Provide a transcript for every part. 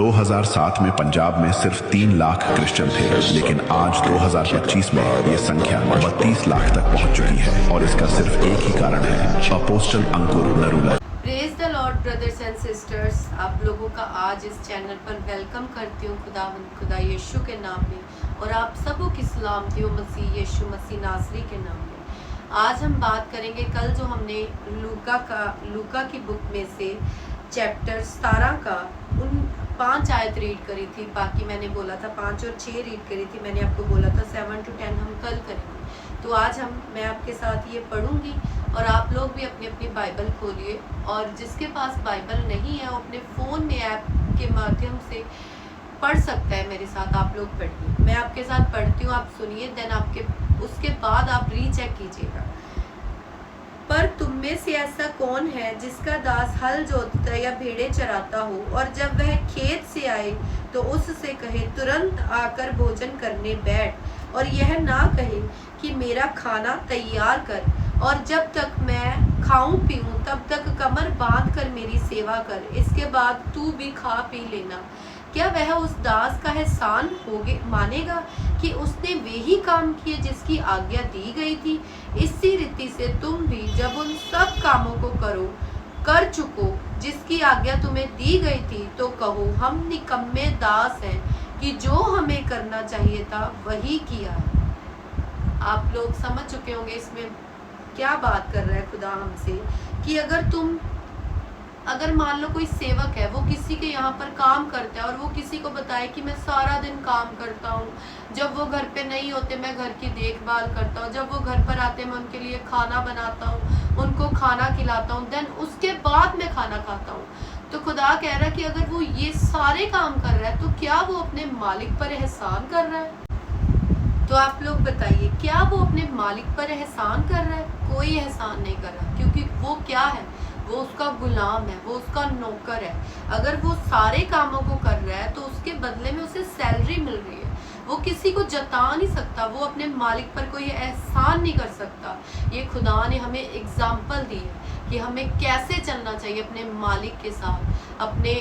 2007 में पंजाब में सिर्फ 3 लाख क्रिश्चियन थे, लेकिन आज 2025 में ये संख्या 32 लाख तक पहुंच चुकी है और इसका सिर्फ एक ही कारण है, apostle Ankur Narula. Praise the Lord brothers and sisters, आप लोगों का आज इस चैनल पर वेलकम करती हूँ खुदा यीशु के नाम में, और आप सबों की सलामती हो मसीह यीशु मसीह नासरी के नाम में। आज हम बात करेंगे, कल जो हमने लूका की बुक में से चैप्टर 17 का उन 5 आयत रीड करी थी। बाकी मैंने बोला था 5 और 6 रीड करी थी। मैंने आपको बोला था 7 to 10 हम कल करेंगे। तो आज मैं आपके साथ ये पढ़ूंगी और आप लोग भी अपनी अपनी बाइबल खोलिए, और जिसके पास बाइबल नहीं है वो अपने फ़ोन में ऐप के माध्यम से पढ़ सकता है। मेरे साथ आप लोग पढ़िए, मैं आपके साथ पढ़ती हूँ, आप सुनिए, देन उसके बाद आप रीचेक कीजिएगा। पर तुम में से ऐसा कौन है जिसका दास हल जोतता या भेड़े चराता हो, और जब वह खेत से आए तो उससे कहे तुरंत आकर भोजन करने बैठ, और यह ना कहे कि मेरा खाना तैयार कर, और जब तक मैं खाऊं पीऊं तब तक कमर बांध कर मेरी सेवा कर, इसके बाद तू भी खा पी लेना। क्या वह उस दास का एहसान मानेगा कि उसने वे ही काम किए जिसकी आज्ञा दी गई थी? इसी रीति से तुम भी जब उन सब कामों को कर चुको जिसकी आज्ञा तुम्हें दी गई थी, तो कहो हम निकम्मे दास हैं कि जो हमें करना चाहिए था वही किया। आप लोग समझ चुके होंगे इसमें क्या बात कर रहा है खुदा हमसे, कि अगर मान लो कोई सेवक है, वो किसी के यहाँ पर काम करता है और वो किसी को बताए कि मैं सारा दिन काम करता हूँ, जब वो घर पे नहीं होते मैं घर की देखभाल करता हूँ, जब वो घर पर आते मैं उनके लिए खाना बनाता हूँ, उनको खाना खिलाता हूँ, देन उसके बाद मैं खाना खाता हूँ। तो खुदा कह रहा है कि अगर वो ये सारे काम कर रहा है तो क्या वो अपने मालिक पर एहसान कर रहा है? तो आप लोग बताइए, क्या वो अपने मालिक पर एहसान कर रहा है? कोई एहसान नहीं कर रहा, क्योंकि वो क्या है, वो उसका गुलाम है, वो उसका नौकर है। अगर वो सारे कामों को कर रहा है तो उसके बदले में उसे सैलरी मिल रही है। वो किसी को जता नहीं सकता, वो अपने मालिक पर कोई एहसान नहीं कर सकता। ये खुदा ने हमें एग्जाम्पल दी है कि हमें कैसे चलना चाहिए अपने मालिक के साथ, अपने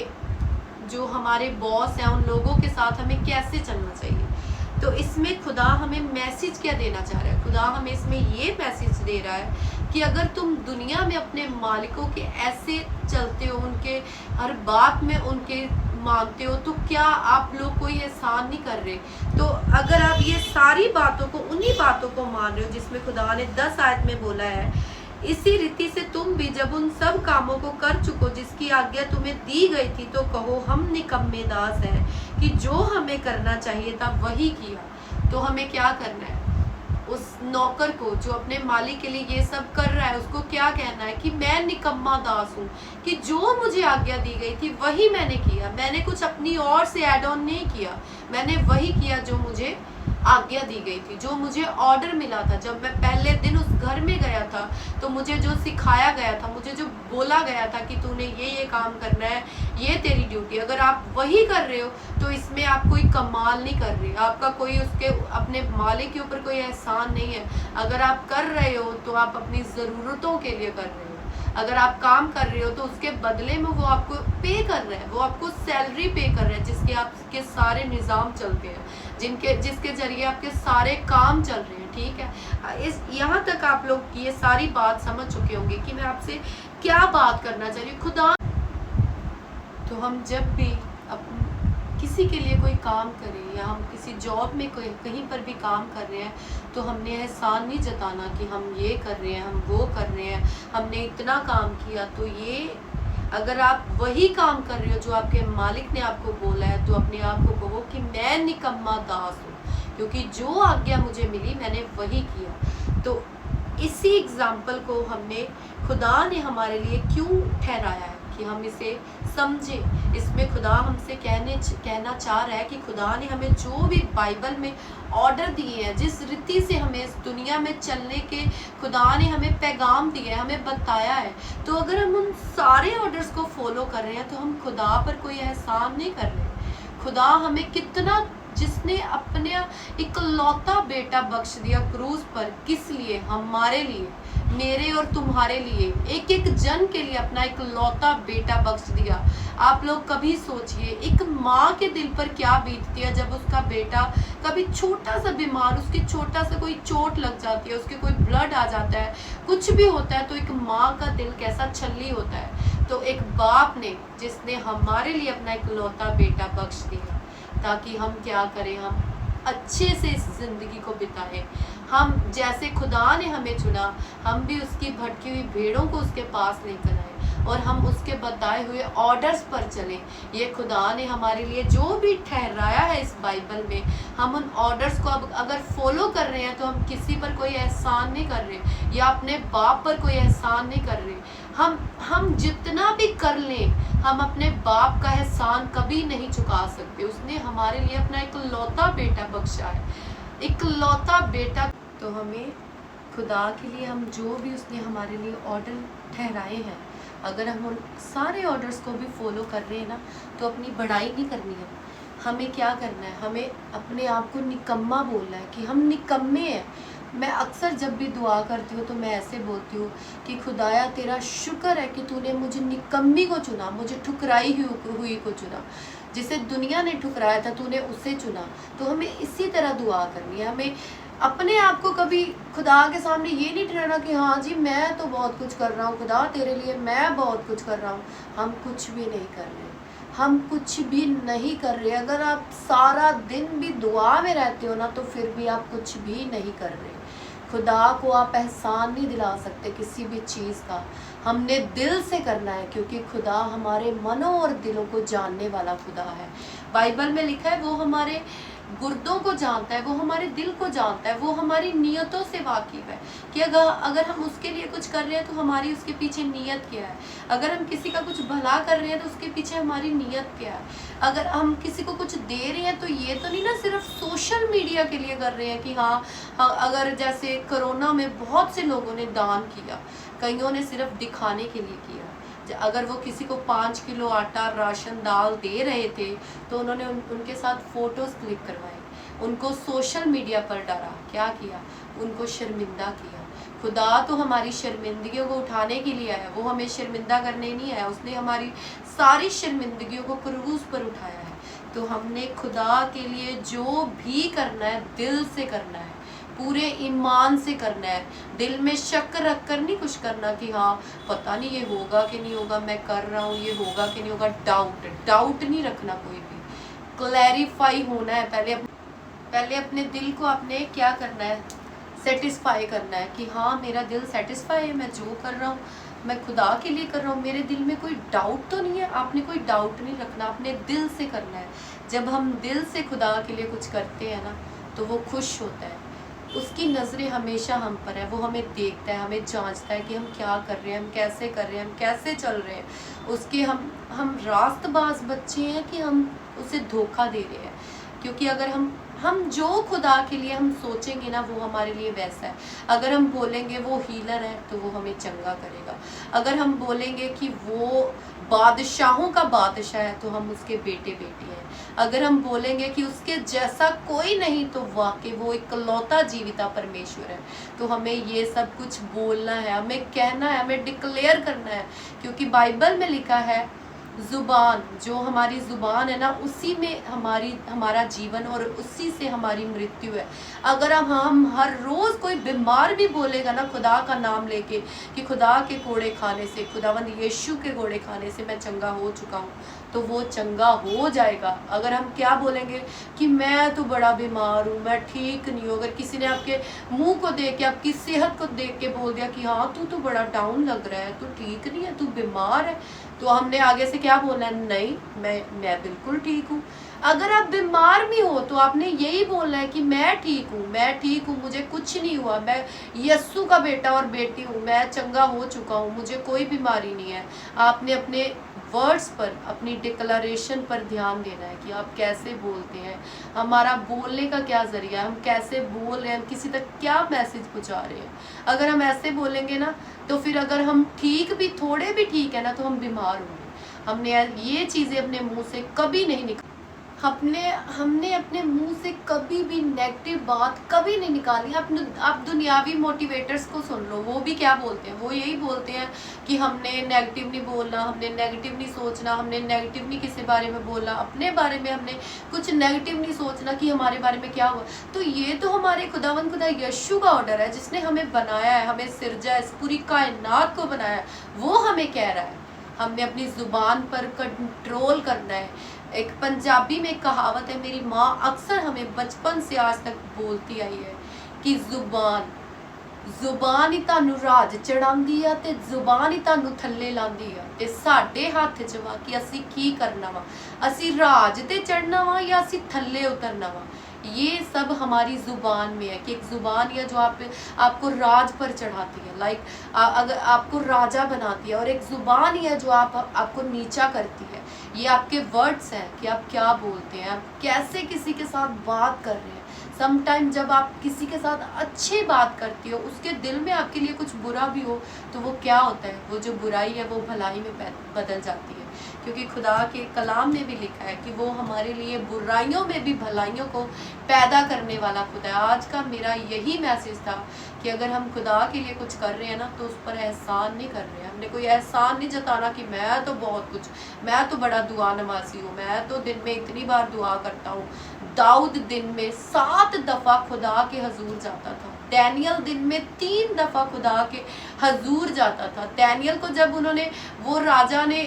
जो हमारे बॉस हैं उन लोगों के साथ हमें कैसे चलना चाहिए। तो इसमें खुदा हमें मैसेज क्या देना चाह रहा है? खुदा हमें इसमें ये मैसेज दे रहा है कि अगर तुम दुनिया में अपने मालिकों के ऐसे चलते हो, उनके हर बात में उनके मानते हो, तो क्या आप लोग कोई एहसान नहीं कर रहे? तो अगर आप ये सारी बातों को, उन्हीं बातों को मान रहे हो जिसमें खुदा ने 10 आयत में बोला है, इसी रीति से तुम भी जब उन सब कामों को कर चुको जिसकी आज्ञा तुम्हें दी गई थी, तो कहो हम निकम्मे दास हैं कि जो हमें करना चाहिए था वही किया। तो हमें क्या करना है? उस नौकर को जो अपने मालिक के लिए ये सब कर रहा है, उसको क्या कहना है कि मैं निकम्मा दास हूँ, कि जो मुझे आज्ञा दी गई थी वही मैंने किया, मैंने कुछ अपनी ओर से ऐड ऑन नहीं किया, मैंने वही किया जो मुझे आज्ञा दी गई थी, जो मुझे ऑर्डर मिला था। जब मैं पहले दिन उस घर में गया था तो मुझे जो सिखाया गया था, मुझे जो बोला गया था कि तूने ये काम करना है, ये तेरी ड्यूटी, अगर आप वही कर रहे हो तो इसमें आप कोई कमाल नहीं कर रहे, आपका कोई उसके अपने मालिक के ऊपर कोई एहसान नहीं है। अगर आप कर रहे हो तो आप अपनी ज़रूरतों के लिए कर रहे हो। अगर आप काम कर रहे हो तो उसके बदले में वो आपको पे कर रहा है, वो आपको सैलरी पे कर रहा है, जिसके आपके सारे निज़ाम चलते हैं, जिसके जरिए आपके सारे काम चल रहे हैं। ठीक है, यहाँ तक आप लोग ये सारी बात समझ चुके होंगे कि मैं आपसे क्या बात करना चाहिए। खुदा, तो हम जब भी किसी के लिए कोई काम करें, या हम किसी जॉब में कहीं पर भी काम कर रहे हैं, तो हमने एहसान नहीं जताना कि हम ये कर रहे हैं, हम वो कर रहे हैं, हमने इतना काम किया। तो ये अगर आप वही काम कर रहे हो जो आपके मालिक ने आपको बोला है, तो अपने आप को कहो कि मैं निकम्मा दास हूँ, क्योंकि जो आज्ञा मुझे मिली मैंने वही किया। तो इसी एग्जाम्पल को हमने खुदा ने हमारे लिए क्यों ठहराया है कि हम इसे समझें। इसमें खुदा हमसे कहना चाह रहा है कि खुदा ने हमें जो भी बाइबल में ऑर्डर दिए हैं, जिस रीति से हमें इस दुनिया में चलने के खुदा ने हमें पैगाम दिए हैं, हमें बताया है, तो अगर हम उन सारे ऑर्डर्स को फॉलो कर रहे हैं तो हम खुदा पर कोई एहसान नहीं कर रहे। खुदा हमें कितना, जिसने अपने इकलौता बेटा बख्श दिया क्रूज पर, किस लिए? हमारे लिए, मेरे और तुम्हारे लिए, एक एक जन के लिए अपना एक लौता बेटा बख्श दिया। आप लोग कभी सोचिए एक माँ के दिल पर क्या बीतती है जब उसका बेटा कभी छोटा सा बीमार, उसकी छोटा सा कोई चोट लग जाती है, उसके कोई ब्लड आ जाता है, कुछ भी होता है, तो एक माँ का दिल कैसा छल्ली होता है। तो एक बाप ने, जिसने हमारे लिए अपना एक लौता बेटा बख्श दिया ताकि हम क्या करें, हम अच्छे से इस जिंदगी को बिताएं। हम जैसे खुदा ने हमें चुना, हम भी उसकी भटकी हुई भेड़ों को उसके पास लेकर आए और हम उसके बताए हुए ऑर्डर्स पर चलें। ये खुदा ने हमारे लिए जो भी ठहराया है इस बाइबल में, हम उन ऑर्डर्स को अब अगर फॉलो कर रहे हैं तो हम किसी पर कोई एहसान नहीं कर रहे या अपने बाप पर कोई एहसान नहीं कर रहे। हम जितना भी कर लें, हम अपने बाप का एहसान कभी नहीं चुका सकते। उसने हमारे लिए अपना एक लौता बेटा बख्शा है, एक लौता बेटा। तो हमें खुदा के लिए, हम जो भी उसने हमारे लिए ऑर्डर ठहराए हैं, अगर हम उन सारे ऑर्डर्स को भी फॉलो कर रहे हैं ना, तो अपनी बड़ाई नहीं करनी है। हमें क्या करना है, हमें अपने आप को निकम्मा बोलना है कि हम निकम्मे हैं। मैं अक्सर जब भी दुआ करती हूँ तो मैं ऐसे बोलती हूँ कि खुदाया तेरा शुक्र है कि तूने मुझे निकम्मी को चुना, मुझे ठुकराई हुई को चुना। जिसे दुनिया ने ठुकराया था तूने उसे चुना। तो हमें इसी तरह दुआ करनी है। हमें अपने आप को कभी खुदा के सामने ये नहीं ठहराना कि हाँ जी मैं तो बहुत कुछ कर रहा हूँ, खुदा तेरे लिए मैं बहुत कुछ कर रहा हूँ। हम कुछ भी नहीं कर रहे, हम कुछ भी नहीं कर रहे। अगर आप सारा दिन भी दुआ में रहते हो ना, तो फिर भी आप कुछ भी नहीं कर रहे। खुदा को आप एहसान नहीं दिला सकते किसी भी चीज़ का। हमने दिल से करना है, क्योंकि खुदा हमारे मनों और दिलों को जानने वाला खुदा है। बाइबल में लिखा है वो हमारे गुर्दों को जानता है, वो हमारे दिल को जानता है, वो हमारी नियतों से वाकिफ है कि अगर हम उसके लिए कुछ कर रहे हैं तो हमारी उसके पीछे नियत क्या है। अगर हम किसी का कुछ भला कर रहे हैं तो उसके पीछे हमारी नियत क्या है। अगर हम किसी को कुछ दे रहे हैं तो ये तो नहीं ना सिर्फ सोशल मीडिया के लिए कर रहे हैं कि हाँ, अगर जैसे कोरोना में बहुत से लोगों ने दान किया, कईयों ने सिर्फ दिखाने के लिए किया। अगर वो किसी को 5 किलो आटा, राशन, दाल दे रहे थे तो उन्होंने उनके साथ फोटोज क्लिक करवाए, उनको सोशल मीडिया पर डाला। क्या किया? उनको शर्मिंदा किया। खुदा तो हमारी शर्मिंदगियों को उठाने के लिए आया, वो हमें शर्मिंदा करने नहीं आया। उसने हमारी सारी शर्मिंदगियों को क्रूज पर उठाया है। तो हमने खुदा के लिए जो भी करना है दिल से करना है, पूरे ईमान से करना है। दिल में शक रख कर नहीं कुछ करना कि हाँ पता नहीं ये होगा कि नहीं होगा, मैं कर रहा हूँ ये होगा कि नहीं होगा। डाउट नहीं रखना कोई भी। क्लैरिफाई होना है। पहले अपने दिल को आपने क्या करना है, सेटिस्फाई करना है कि हाँ मेरा दिल सेटिस्फाई है, मैं जो कर रहा हूँ मैं खुदा के लिए कर रहा हूँ, मेरे दिल में कोई डाउट तो नहीं है। आपने कोई डाउट नहीं रखना, अपने दिल से करना है। जब हम दिल से खुदा के लिए कुछ करते हैं ना, तो वो खुश होता है। उसकी नज़रें हमेशा हम पर है, वो हमें देखता है, हमें जांचता है कि हम क्या कर रहे हैं, हम कैसे कर रहे हैं, हम कैसे चल रहे हैं। उसके हम रास्तबाज बच्चे हैं कि हम उसे धोखा दे रहे हैं। क्योंकि अगर हम जो खुदा के लिए हम सोचेंगे ना, वो हमारे लिए वैसा है। अगर हम बोलेंगे वो हीलर है तो वो हमें चंगा करेगा। अगर हम बोलेंगे कि वो बादशाहों का बादशाह है तो हम उसके बेटे बेटी हैं। अगर हम बोलेंगे कि उसके जैसा कोई नहीं तो वाकई वो इकलौता जीविता परमेश्वर है। तो हमें ये सब कुछ बोलना है, हमें कहना है, हमें डिक्लेयर करना है। क्योंकि बाइबल में लिखा है ज़ुबान, जो हमारी ज़ुबान है ना, उसी में हमारा जीवन और उसी से हमारी मृत्यु है। अगर हम हर रोज़ कोई बीमार भी बोलेगा ना खुदा का नाम लेके कि खुदा के कोड़े खाने से, खुदावंद यीशु के कोड़े खाने से मैं चंगा हो चुका हूँ, तो वो चंगा हो जाएगा। अगर हम क्या बोलेंगे कि मैं तो बड़ा बीमार हूँ, मैं ठीक नहीं हूँ, अगर किसी ने आपके मुंह को देख के, आपकी सेहत को देख के बोल दिया कि हाँ तू तो बड़ा डाउन लग रहा है, तू ठीक नहीं है, तू बीमार है, तो हमने आगे से क्या बोलना है? नहीं, मैं बिल्कुल ठीक हूँ। अगर आप बीमार भी हो तो आपने यही बोलना है कि मैं ठीक हूँ, मुझे कुछ नहीं हुआ, मैं यस्सु का बेटा और बेटी हूँ, मैं चंगा हो चुका हूँ, मुझे कोई बीमारी नहीं है। आपने अपने वर्ड्स पर, अपनी डिक्लेरेशन पर ध्यान देना है कि आप कैसे बोलते हैं, हमारा बोलने का क्या जरिया है, हम कैसे बोल रहे हैं, हम किसी तक क्या मैसेज पहुंचा रहे हैं। अगर हम ऐसे बोलेंगे ना, तो फिर अगर हम ठीक भी, थोड़े भी ठीक है ना, तो हम बीमार होंगे। हमने ये चीज़ें अपने मुंह से कभी नहीं निकाल। हमने अपने मुंह से कभी भी नेगेटिव बात कभी नहीं निकाली। आप दुनियावी मोटिवेटर्स को सुन लो, वो भी क्या बोलते हैं, वो यही बोलते हैं कि हमने नेगेटिव नहीं बोलना, हमने नेगेटिव नहीं सोचना, हमने नेगेटिव नहीं किसी बारे में बोलना, अपने बारे में हमने कुछ नेगेटिव नहीं सोचना कि हमारे बारे में क्या हुआ। तो ये तो हमारे खुदा यीशु का ऑर्डर है, जिसने हमें बनाया है, हमें सिरजा है, इस पूरी कायनात को बनाया है, वो हमें कह रहा है हमने अपनी जुबान पर कंट्रोल करना है। एक पंजाबी में कहावत है, मेरी माँ अक्सर हमें बचपन से आज तक बोलती आई है कि ਜ਼ੁਬਾਨ ਹੀ ਤੁਹਾਨੂੰ ਰਾਜ ਚੜਾਉਂਦੀ ਆ ਤੇ ਜ਼ੁਬਾਨ ਹੀ ਤੁਹਾਨੂੰ ਥੱਲੇ ਲਾਉਂਦੀ ਆ ਤੇ ਸਾਡੇ ਹੱਥ 'ਚ ਵਾ ਕਿ ਅਸੀਂ ਕੀ ਕਰਨਾ ਵਾ, ਅਸੀਂ ਰਾਜ ਤੇ चढ़ना वा या ਅਸੀਂ थल्ले उतरना वा। ये सब हमारी जुबान में है कि एक जुबान या जो आपको राज पर चढ़ाती है, लाइक अगर आपको राजा बनाती है, और एक जुबान ही है जो आपको नीचा करती है। ये आपके वर्ड्स हैं कि आप क्या बोलते हैं, आप कैसे किसी के साथ बात कर रहे हैं। समटाइम जब आप किसी के साथ अच्छी बात करती हो, उसके दिल में आपके लिए कुछ बुरा भी हो, तो वो क्या होता है, वो जो बुराई है वो भलाई में बदल जाती है। क्योंकि खुदा के कलाम में भी लिखा है कि वो हमारे लिए बुराइयों में भी भलाइयों को पैदा करने वाला खुदा है। आज का मेरा यही मैसेज था कि अगर हम खुदा के लिए कुछ कर रहे हैं ना, तो उस पर एहसान नहीं कर रहे हैं। हमने कोई एहसान नहीं जताना कि मैं तो बहुत कुछ, मैं तो बड़ा दुआ नमाजी हूँ, मैं तो दिन में इतनी बार दुआ करता हूँ। दाऊद दिन में 7 दफ़ा खुदा के हजूर जाता था। डैनियल दिन में 3 दफ़ा खुदा के हजूर जाता था। डैनियल को जब उन्होंने, वो राजा ने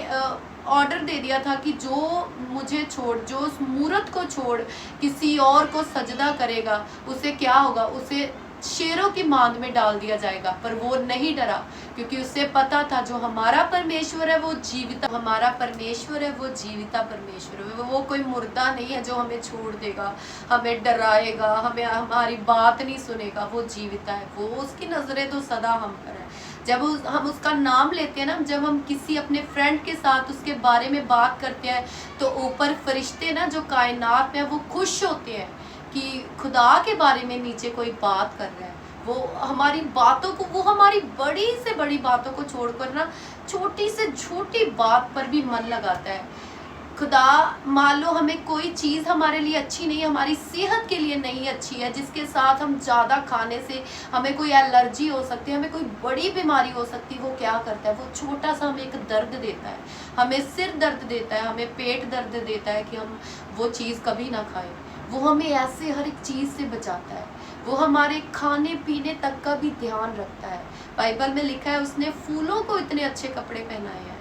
ऑर्डर दे दिया था कि जो मुझे छोड़, जो उस मूरत को छोड़ किसी और को सजदा करेगा, उसे क्या होगा, उसे शेरों की मांद में डाल दिया जाएगा। पर वो नहीं डरा, क्योंकि उसे पता था जो हमारा परमेश्वर है वो जीविता, हमारा परमेश्वर है वो जीविता परमेश्वर है। वो कोई मुर्दा नहीं है जो हमें छोड़ देगा, हमें डराएगा, हमें हमारी बात नहीं सुनेगा। वो जीविता है, वो उसकी नज़रें तो सदा हम पर है। जब हम उसका नाम लेते हैं ना, जब हम किसी अपने फ्रेंड के साथ उसके बारे में बात करते हैं, तो ऊपर फरिश्ते ना जो कायनात में, वो खुश होते हैं कि खुदा के बारे में नीचे कोई बात कर रहा है। वो हमारी बातों को, वो हमारी बड़ी से बड़ी बातों को छोड़कर ना छोटी से छोटी बात पर भी मन लगाता है। खुदा, मान लो हमें कोई चीज़ हमारे लिए अच्छी नहीं, हमारी सेहत के लिए नहीं अच्छी है, जिसके साथ हम ज़्यादा खाने से हमें कोई एलर्जी हो सकती है, हमें कोई बड़ी बीमारी हो सकती है, वो क्या करता है, वो छोटा सा हमें एक दर्द देता है, हमें सिर दर्द देता है, हमें पेट दर्द देता है कि हम वो चीज़ कभी ना खाएं। वो हमें ऐसे हर एक चीज़ से बचाता है, वो हमारे खाने पीने तक का भी ध्यान रखता है। बाइबल में लिखा है उसने फूलों को इतने अच्छे कपड़े पहनाए हैं।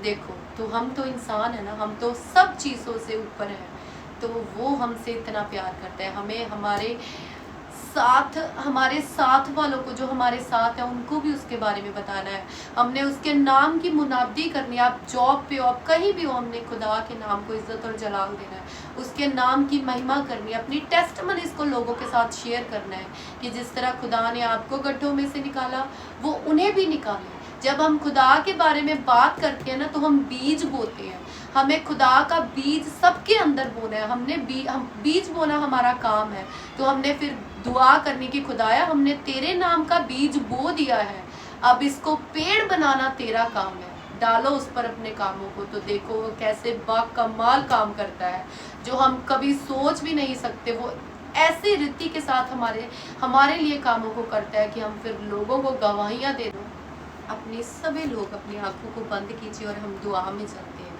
देखो, तो हम तो इंसान है ना, हम तो सब चीज़ों से ऊपर हैं, तो वो हमसे इतना प्यार करता है। हमें हमारे साथ वालों को, जो हमारे साथ हैं, उनको भी उसके बारे में बताना है। हमने उसके नाम की मुनादी करनी है। आप जॉब पे हो, आप कहीं भी हो, हमने खुदा के नाम को इज्जत और जलाल देना है, उसके नाम की महिमा करनी है, अपनी टेस्टमनीज़ को लोगों के साथ शेयर करना है कि जिस तरह खुदा ने आपको गड्ढों में से निकाला, वो उन्हें भी निकाले। जब हम खुदा के बारे में बात करते हैं ना, तो हम बीज बोते हैं। हमें खुदा का बीज सबके अंदर बोना है। हम बीज बोना हमारा काम है। तो हमने फिर दुआ करनी कि खुदाया, हमने तेरे नाम का बीज बो दिया है, अब इसको पेड़ बनाना तेरा काम है। डालो उस पर अपने कामों को, तो देखो वो कैसे बाकमाल काम करता है, जो हम कभी सोच भी नहीं सकते। वो ऐसी रीति के साथ हमारे लिए कामों को करता है कि हम फिर लोगों को गवाहियाँ दे दो। अपने सभी लोग अपनी आंखों को बंद कीजिए और हम दुआ में चलते हैं।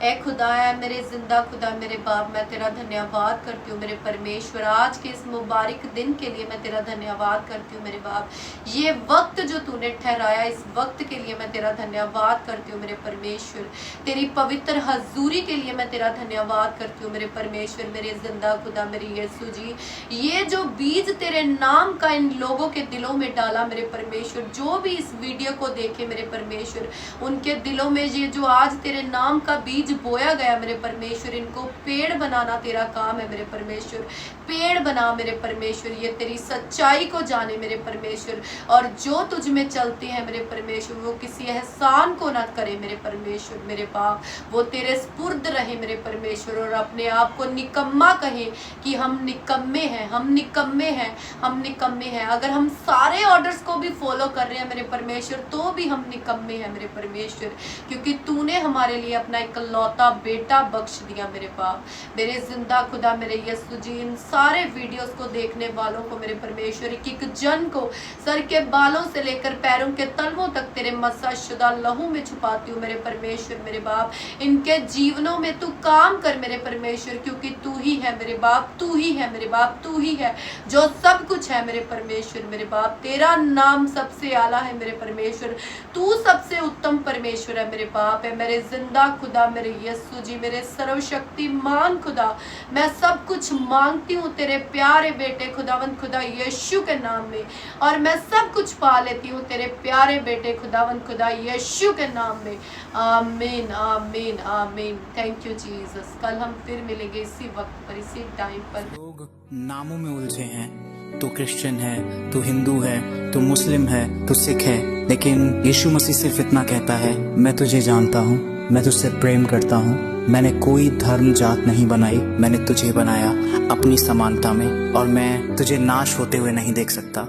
ए खुदा है, मेरे जिंदा खुदा, मेरे बाप, मैं तेरा धन्यवाद करती हूँ मेरे परमेश्वर। आज के इस मुबारक दिन के लिए मैं तेरा धन्यवाद करती हूँ मेरे बाप। ये वक्त जो तूने ठहराया, इस वक्त के लिए मैं तेरा धन्यवाद करती हूँ मेरे परमेश्वर। तेरी पवित्र हजूरी के लिए मैं तेरा धन्यवाद करती हूँ मेरे परमेश्वर, मेरे जिंदा खुदा, मेरे यीशु जी। ये जो बीज तेरे नाम का इन लोगों के दिलों में डाला मेरे परमेश्वर, जो भी इस वीडियो को देखे मेरे परमेश्वर, उनके दिलों में ये जो आज तेरे नाम का बीज बोया गया मेरे परमेश्वर, इनको पेड़ बनाना तेरा काम है मेरे परमेश्वर। पेड़ बना मेरे परमेश्वर, ये तेरी सच्चाई को जाने मेरे परमेश्वर, और जो तुझ में चलते हैं मेरे परमेश्वर, वो किसी एहसान को ना करे मेरे परमेश्वर। मेरे बाप, वो तेरे स्पुर्द रहे मेरे परमेश्वर, और अपने आप को निकम्मा कहे कि हम निकम्मे हैं, हम निकम्मे हैं, हम निकम्मे हैं। अगर हम सारे ऑर्डर्स को भी फॉलो कर रहे हैं मेरे परमेश्वर, तो भी हम निकम्मे हैं मेरे परमेश्वर, क्योंकि तूने हमारे लिए अपना एक इकलौता बेटा बख्श दिया मेरे बाप। मेरे जिंदा खुदा मेरे यीशु जी, इन सारे वीडियोस को देखने वालों को मेरे परमेश्वर, एक एक जन को सर के बालों से लेकर पैरों के तलवों तक तेरे मसा शुदा लहू में छुपाती हूँ मेरे परमेश्वर मेरे बाप। इनके जीवनों में तू काम कर मेरे परमेश्वर, क्योंकि तू ही है मेरे बाप, तू ही है मेरे बाप, तू ही है जो सब कुछ है मेरे परमेश्वर मेरे बाप। तेरा नाम सबसे आला है मेरे परमेश्वर, तू सबसे उत्तम परमेश्वर है मेरे बाप है। मेरे जिंदा खुदा मेरे यीशु जी, मेरे सर्वशक्तिमान खुदा, मैं सब कुछ मांगती हूँ तेरे प्यारे बेटे खुदावंद खुदा यीशु के नाम में, और मैं सब कुछ पा लेती हूँ तेरे प्यारे बेटे खुदावंद खुदा यीशु के नाम में। आमीन आमीन आमीन। Thank you Jesus. कल हम फिर मिलेंगे इसी वक्त पर, इसी टाइम पर। लोग नामों में उलझे हैं, तू क्रिश्चियन है, तू हिंदू है, तू मुस्लिम है, तू सिख है, लेकिन यीशु मसीह सिर्फ इतना कहता है, मैं तुझे जानता हूँ, मैं तुझसे प्रेम करता हूँ, मैंने कोई धर्म जात नहीं बनाई, मैंने तुझे बनाया अपनी समानता में, और मैं तुझे नाश होते हुए नहीं देख सकता।